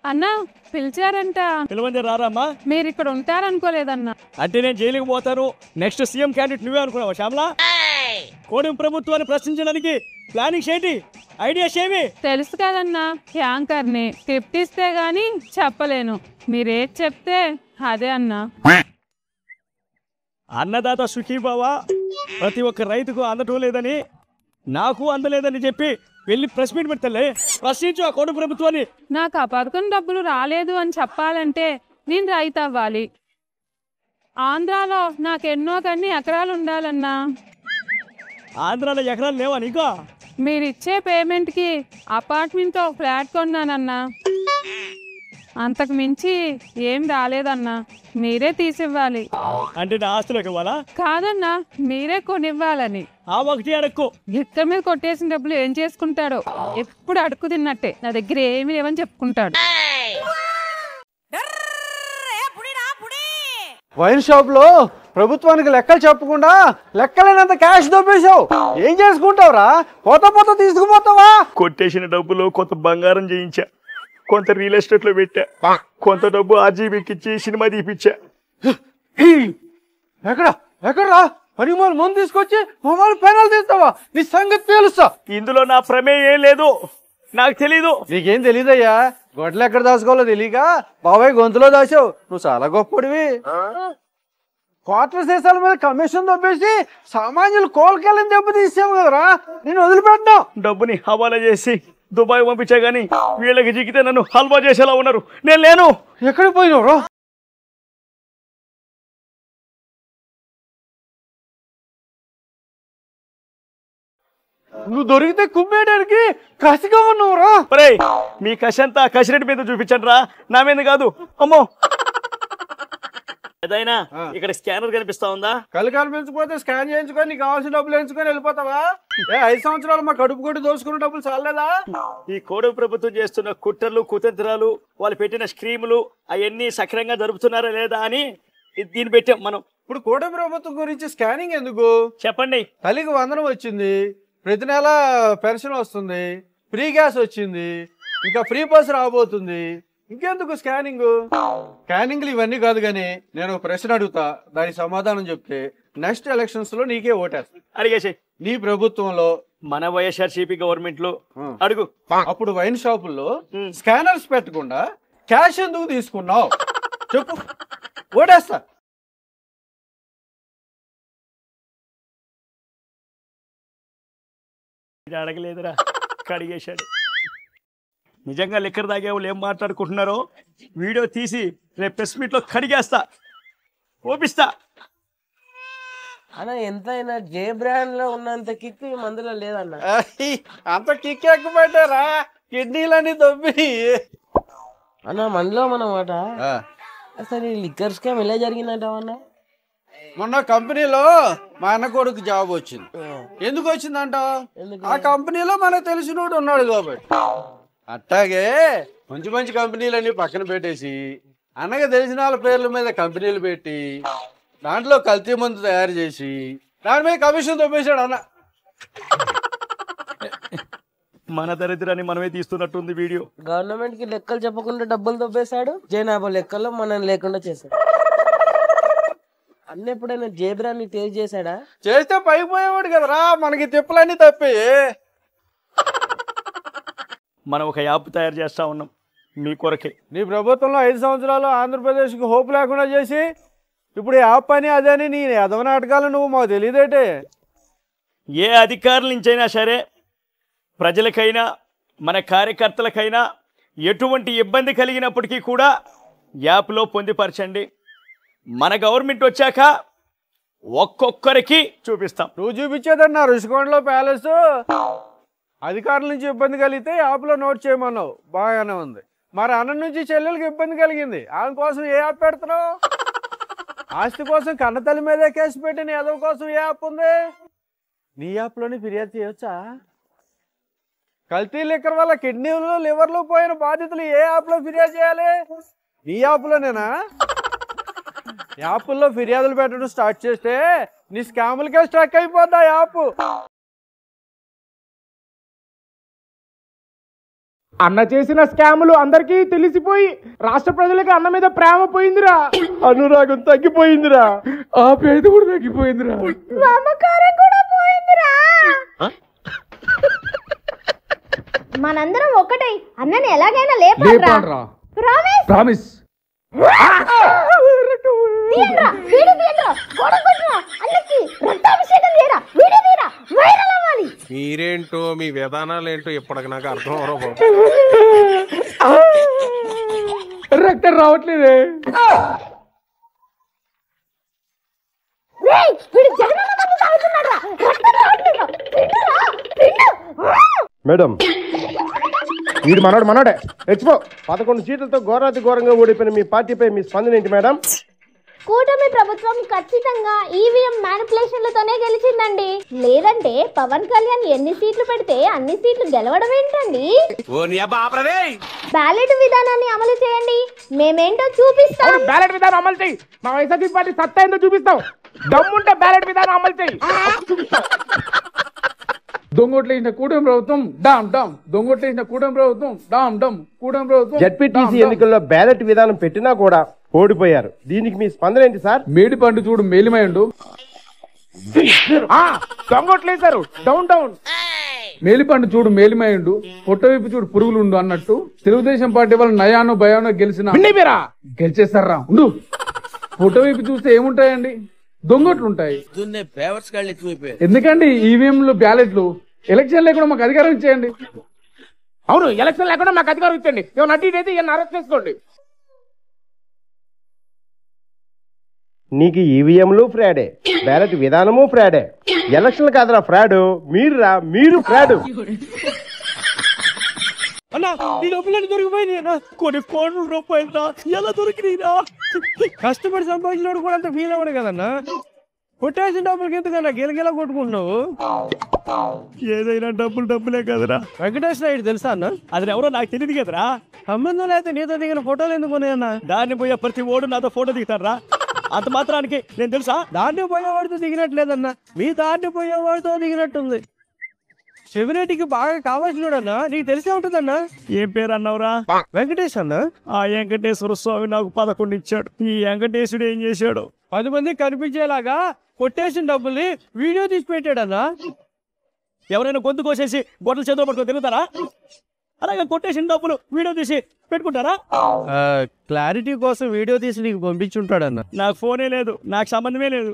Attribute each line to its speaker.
Speaker 1: అన్నా పిలిచారంట.
Speaker 2: పిలవండి రారమ్మా.
Speaker 1: మీరు ఇక్కడ ఉంటారనుకోలేదన్నా.
Speaker 2: అంటే నేను జైలుకి పోతాను, నెక్స్ట్ సీఎం క్యాండిడేట్ నువ్వే అనుకున్నావా శ్యామలా? కోడిం ప్రభుత్వాన్ని ప్రశ్నించడానికి ప్లానింగ్స్ ఏంటి, ఐడియాస్ ఏమి?
Speaker 1: తెలుసు కదన్నా, యాంకర్ని స్క్రిప్ట్ ఇస్తే గాని చెప్పలేను. మీరేది చెప్తే అదే అన్నా.
Speaker 2: అన్నదాత సుఖీబావా ప్రతి ఒక్క రైతుకు అందటం లేదని, నాకు అందలేదని చెప్పి వెళ్ళి ప్రెస్ మీట్ పెడతలే, ప్రశ్నించు ఆ కోడి ప్రభుత్వాన్ని.
Speaker 1: నాకు ఆ పథకం డబ్బులు రాలేదు అని చెప్పాలంటే నేను రైతు అవ్వాలి. ఆంధ్రాలో నాకు ఎన్నో కన్ని ఎకరాలు ఉండాలన్నా.
Speaker 2: ఆంధ్రాలో ఎకరాలు లేవా నీకు?
Speaker 1: మీరిచ్చే పేమెంట్కి అపార్ట్మెంట్తో ఫ్లాట్ కొన్నానన్నా. అంతకు మించి ఏం రాలేదన్నా. మీరే తీసివ్వాలి.
Speaker 2: అంటే నా ఆస్తులకు ఇవ్వాలా?
Speaker 1: కాదన్నా, మీరే కొనివ్వాలని.
Speaker 2: ఆ ఒకటి అడక్కు.
Speaker 1: గిట్ట మీద కొట్టేసిన డబ్బులు ఏం చేసుకుంటాడో, ఎప్పుడు అడుక్కు తిన్నట్టే. నా దగ్గర ఏమి లేవని చెప్పుకుంటాడు.
Speaker 3: వైన్ షాప్ లో ప్రభుత్వానికి లెక్కలు చెప్పకుండా లెక్కలేనంత క్యాష్ దొబ్బేశావు. ఏం చేసుకుంటావురా? పోత తీసుకుపోతావా?
Speaker 2: కొట్టేసిన డబ్బులు కొంత బంగారం చేయించా, కొంత రియల్ ఎస్టేట్ లో పెట్టా, కొంత డబ్బు ఆర్జీబీకి ఇచ్చి సినిమా తీపిచ్చా.
Speaker 3: ఎక్కడరా పనిమాలు ముందు తీసుకొచ్చి మమ్మల్ని పెనాలు తీస్తావా? నీ సంగతి తెలుస్తా.
Speaker 2: ఇందులో నా ప్రమేయం ఏం లేదు, నాకు తెలీదు.
Speaker 3: నీకేం తెలీదయ్యా, గొడ్లు ఎక్కడ దాచుకోవాలో తెలియక బాబాయ్ గొంతులో దాచావు. నువ్వు చాలా గొప్పడివి. క్వార్టర్ సీసాల మీద కమిషన్ దొబ్బేసి సామాన్యులు కోలుకెళ్ళని దెబ్బ తీసావు కదరా, నేను వదిలిపెట్టావు.
Speaker 2: డబ్బుని హవాలా చేసి దుబాయ్ పంపించా గానీ వీళ్ళకి జిగితే నన్ను హల్వా చేసేలా ఉన్నారు. నేను లేను.
Speaker 3: ఎక్కడికి పోయినావురా? నువ్వు దొరికితే కుమ్మేయడానికి కసిగా ఉన్నావురా.
Speaker 2: మీ కసంతా కసిరెడ్డి మీద చూపించండి రా, నా మీద కాదు. అమ్మో, ఏదైనా ఇక్కడ స్కానర్ కనిపిస్తా ఉందా?
Speaker 3: కళ్ళు కనిపించకపోతే స్కాన్ చేయించుకొని నీకు కావాల్సిన డబ్బులు ఎంచుకొని వెళ్ళిపోతావా? 5 సంవత్సరాలు మా కడుపు కొట్టి దోసుకున్న డబ్బులు చాలేదా?
Speaker 2: ఈ కోడి ప్రభుత్వం చేస్తున్న కుట్రలు కుతంత్రాలు, వాళ్ళు పెట్టిన స్కీములు అవన్నీ సక్రంగా జరుపుతున్నారా లేదా అని దీన్ని పెట్టాం మనం.
Speaker 3: ఇప్పుడు కోడి ప్రభుత్వం గురించి స్కానింగ్ ఎందుకు
Speaker 2: చెప్పండి.
Speaker 3: తల్లికి వందనం వచ్చింది, ప్రతి నెల పెన్షన్ వస్తుంది, ఫ్రీ గ్యాస్ వచ్చింది, ఇంకా ఫ్రీ బస్ రాబోతుంది, ఇంకెందుకు స్కానింగ్? స్కానింగ్లు ఇవన్నీ కాదు కానీ నేను ఒక ప్రశ్న అడుగుతా, దానికి సమాధానం చెప్తే నెక్స్ట్ ఎలక్షన్స్ లో నీకే ఓటేస్తా.
Speaker 2: అడిగేసి.
Speaker 3: నీ ప్రభుత్వంలో
Speaker 2: మన వైఎస్ఆర్సీపీ గవర్నమెంట్ లో అడుగు.
Speaker 3: అప్పుడు వైన్ షాపుల్లో స్కానర్స్ పెట్టకుండా క్యాష్ ఎందుకు తీసుకున్నావు చెప్పు, ఓటేస్తా.
Speaker 2: ఇది అడగలేదురా, కడిగేశాడు. నిజంగా లిక్కర్ తాగే వాళ్ళు ఏం మాట్లాడుకుంటున్నారో వీడియో తీసి రేపు ప్రెస్ మీట్ లో కడిగేస్తా, ఓపిస్తా.
Speaker 4: అన్న ఎంతైనా జే బ్రాండ్ లో ఉన్నంత కిక్ ఈ మందులో లేదన్న.
Speaker 3: అంత కిక్ ఎక్కుపెట్టారా, కిడ్నీలన్నీ దొబ్బి.
Speaker 4: అన్న మందులో మనమాట అసలు ఈ లిక్కర్ స్కామ్ ఎలా జరిగిందంటావన్నా?
Speaker 3: మొన్న కంపెనీలో మా అన్న కొడుకు జాబ్ వచ్చింది. ఎందుకు వచ్చిందంట? ఆ కంపెనీలో మనకు తెలిసినోడు ఉన్నాడు కాబట్టి. అట్టాగే మంచి మంచి కంపెనీలన్నీ పక్కన పెట్టేసి అన్నగా తెలిసిన వాళ్ళ పేర్ల మీద కంపెనీలు పెట్టి దాంట్లో కల్తీ మందు తయారు చేసి దాని మీద కమిషన్ తొప్పేశాడు అన్న.
Speaker 2: మన దరిద్రాన్ని మనమే తీస్తున్నట్టుంది వీడియో.
Speaker 4: గవర్నమెంట్ కి లెక్కలు చెప్పకుండా డబ్బులు దొబ్బేశాడు, జైనాబో లెక్కల్లో మనం లేకుండా చేశాడు. అన్న ఎప్పుడైనా జే బ్రాండ్ టేస్ట్ చేశాడా?
Speaker 3: చేస్తే పైకి పోయేవాడు కదరా, మనకి తిప్పలన్నీ తప్పి.
Speaker 2: మనం ఒక యాప్ తయారు చేస్తా ఉన్నాం మీ కొరకే.
Speaker 3: నీ ప్రభుత్వంలో 5 సంవత్సరాలు ఆంధ్రప్రదేశ్కి హోప్ లేకుండా చేసి ఇప్పుడు యాప్ అని అదని నీ ఎదవ నాటకాలు నువ్వు మాకు తెలియదేటే.
Speaker 2: ఏ అధికారుల నుంచైనా సరే ప్రజలకైనా మన కార్యకర్తలకైనా ఎటువంటి ఇబ్బంది కలిగినప్పటికీ కూడా యాప్లో పొందుపరచండి. మన గవర్నమెంట్ వచ్చాక ఒక్కొక్కరికి చూపిస్తాం.
Speaker 3: నువ్వు చూపించేదన్నా రుషికొండలో ప్యాలెస్ అధికారుల నుంచి ఇబ్బంది కలిగితే యాప్లో నోట్ చేయమన్నావు, బాగానే ఉంది. మరి అన్న నుంచి చెల్లెలకి ఇబ్బంది కలిగింది, ఆమె కోసం ఏ యాప్ పెడుతున్నావు? ఆస్తి కోసం కన్నతల్లి మీదే కేసు పెట్టిన యాదవ్ కోసం ఏ యాప్ ఉంది? నీ యాప్లోని ఫిర్యాదు చేయొచ్చా? కల్తీ లిక్కర్ వల్ల కిడ్నీలు లివర్లు పోయిన బాధితులు ఏ యాప్లో ఫిర్యాదు చేయాలి? నీ యాప్లోనేనా? యాప్ల్లో ఫిర్యాదులు పెట్టడం స్టార్ట్ చేస్తే నీ స్కాములకే స్ట్రక్ అయిపోద్దా యాప్.
Speaker 5: అన్న చేసిన స్కాములు అందరికీ తెలిసిపోయి రాష్ట్ర ప్రజలకి అన్న మీద ప్రేమ పోయిందిరా, అనురాగం తగ్గిపోయిందిరా, ఆప్యాయత కూడా తగ్గిపోయిందిరా,
Speaker 6: మమకారం కూడా పోయిందిరా. మనందరం ఒకటే అన్నని ఎలాగైనా లేపాలిరా. Promise
Speaker 5: promise.
Speaker 6: తీయండిరా, వీడియో తీయండిరా, గోడ కొట్టురా, అన్నకి రక్తాభిషేకం చేయరా, వీడియో తీయరా, వైరల్ అవ్వాలి.
Speaker 7: మీరేంటో మీ విధానాలు ఏంటో ఇప్పటికి నాకు అర్థం అవరో బాబు.
Speaker 5: రక్తం రావట్లేదే.
Speaker 6: రేయ్, వీడు జగనన్న మందు తాగుతున్నాడురా, రక్తం రావట్లేదురా, తిండురా, తిండు.
Speaker 8: మేడం వీడు మనోడే హెచ్పో 11 సీట్లతో ఘోరాతి ఘోరంగా ఓడిపోయిన మీ పార్టీపై మీ స్పందన ఏంటి మేడం?
Speaker 6: కూటమి ప్రభుత్వం ఖచ్చితంగా ఈవీఎం మ్యానిపులేషన్లతోనే గెలిచిందండి. లేదంటే పవన్ కళ్యాణ్ ఎన్ని సీట్లు పెడితే అన్ని సీట్లు గెలవడం ఏంటండి? బ్యాలెట్ విధానాన్ని అమలు చేయండి, మేమేంటో చూపిస్తాం.
Speaker 5: బ్యాలెట్ విధానం అమలు చేయి. మా వైఎస్ఆర్సీ పార్టీ సత్తా ఏందో చూపిస్తాం. దమ్ముంటే బ్యాలెట్ విధానం అమలు చేయి. దొంగోట్లు వేసిన కూటమి ప్రభుత్వం డామ్ డామ్, దొంగోట్లు వేసిన కూటమి ప్రభుత్వం డామ్ డామ్, కూటమి ప్రభుత్వం.
Speaker 8: జడ్పీటీసీ ఎన్నికల్లో బ్యాలెట్ విధానం పెట్టినా కూడా ఓడిపోయారు. దీనికి మీ స్పందన ఏంటి సార్?
Speaker 5: మేడి పండు చూడు మేలిమైండు. దొంగోట్లు వేశారు డౌన్ డౌన్. మేలిపండు చూడు మేలిమైండు, పొట్టవైపు చూడు పురుగులుండు అన్నట్టు తెలుగుదేశం పార్టీ వాళ్ళు నయానో భయానో గెలిచేస్తారా ఉండు. పొట్టవైపు చూస్తే ఏముంటాయండి? దొంగోట్లు ఉంటాయి. ఎందుకండి ఈవీఎంలు బ్యాలెట్లు? ఎలక్షన్ లేకుండా మాకు అధికారం ఇచ్చేయండి. అవును, ఎలక్షన్ లేకుండా మాకు అధికారం ఇచ్చండి. ఏమన్నా అడ్డు అయితే ఈయన అరెస్ట్ చేసుకోండి.
Speaker 8: నీకు ఈవీఎంలు ఫ్రాడే, బ్యాలెట్ విధానము ఫ్రాడే, ఎలక్షన్లు కాదురా ఫ్రాడు, మీరు ఫ్రాడు.
Speaker 2: అన్నా నీ డబ్బులన్నీ దొరికిపోయింది అన్న. కొన్ని కోట్ల రూపాయలు ఎలా దొరికినాయినా?
Speaker 3: కష్టపడి సంపాదించినోడు కూడా అంత ఫీల్ అవ్వడు కదన్నా. కొట్టేసిన డబ్బులకి ఎందుకన్నా గిలగిలా కొట్టుకుంటున్నావు?
Speaker 2: ఏదైనా డబ్బులే కదరా.
Speaker 3: వెంకటేష్ నాయుడు తెలుసా అన్న?
Speaker 2: అది ఎవరో నాకు తెలియదు కదరా.
Speaker 3: సంబంధం లేకపోతే నీతో దిగిన ఫోటోలు ఎందుకు ఉన్నాయన్నా?
Speaker 2: దాన్ని పోయే ప్రతి ఓడు నాతో ఫోటో దిగుతారా? అంత మాత్రానికి నేను తెలుసా?
Speaker 3: దాన్ని పోయేవాడితో దిగినట్లేదన్నా, మీ దాన్ని పోయేవాడితో దిగినట్టుంది. చెవిరెడ్డికి బాగా కావాల్సినోడన్నా, నీకు తెలిసే ఉంటుందన్నా.
Speaker 2: ఏం పేరు అన్నావురా?
Speaker 3: వెంకటేష్ అన్న.
Speaker 2: ఆ వెంకటేశ్వర స్వామి నాకు 11 ఇచ్చాడు. ఈ వెంకటేశుడు ఏం చేశాడు?
Speaker 3: 10 మంది కనిపించేలాగా కొట్టేసిన డబ్బుల్ని వీడియో తీసి పెట్టాడన్నా.
Speaker 2: ఎవరైనా గొంతు కోసేసి గొడ్డలు చేతులు పట్టుకొని తిరుగుతారా? అలాగే కొట్టేసిన డబ్బులు వీడియో తీసి పెట్టుకుంటారా?
Speaker 3: క్లారిటీ కోసం వీడియో తీసి నీకు పంపించుంటాడన్న.
Speaker 2: నాకు ఫోనే లేదు, నాకు సంబంధమే లేదు.